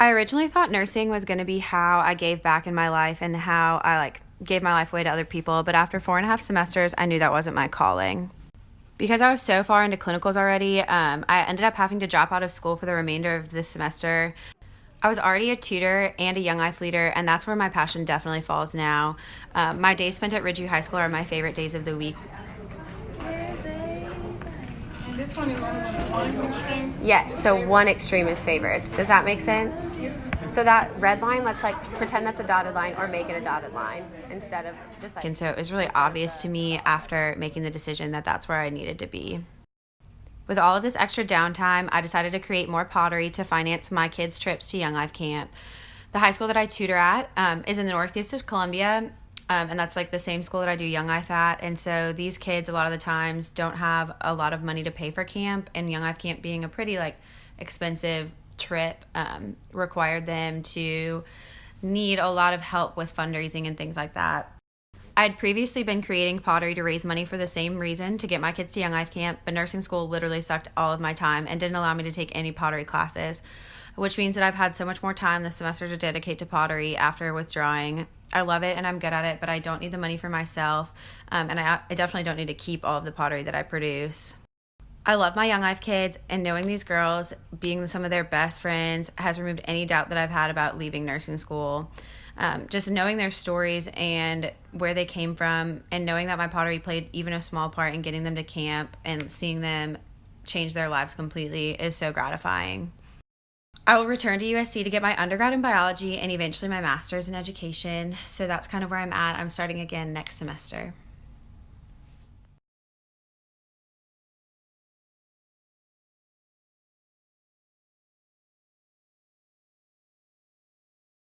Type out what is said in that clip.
I originally thought nursing was going to be how I gave back in my life and how I gave my life away to other people. But after 4.5 semesters, I knew that wasn't my calling. Because I was so far into clinicals already, I ended up having to drop out of school for the remainder of this semester. I was already a tutor and a young life leader, and that's where my passion definitely falls now. My days spent at Ridgeview High School are my favorite days of the week. This one is only one extreme. Yes, so one extreme is favored. Does that make sense? So that red line, let's pretend that's a dotted line or make it a dotted line instead of just And so it was really obvious to me after making the decision that that's where I needed to be. With all of this extra downtime, I decided to create more pottery to finance my kids' trips to Young Life Camp. The high school that I tutor at is in the northeast of Columbia, and that's the same school that I do Young Life at. And so these kids a lot of the times don't have a lot of money to pay for camp, and Young Life Camp being a pretty expensive trip required them to need a lot of help with fundraising and things like that. I had previously been creating pottery to raise money for the same reason, to get my kids to Young Life Camp, but nursing school literally sucked all of my time and didn't allow me to take any pottery classes, which means that I've had so much more time this semester to dedicate to pottery after withdrawing. I love it and I'm good at it, but I don't need the money for myself, and I definitely don't need to keep all of the pottery that I produce. I love my Young Life kids, and knowing these girls, being some of their best friends, has removed any doubt that I've had about leaving nursing school. Just knowing their stories and where they came from, and knowing that my pottery played even a small part in getting them to camp and seeing them change their lives completely is so gratifying. I will return to USC to get my undergrad in biology and eventually my master's in education, so that's kind of where I'm at. I'm starting again next semester.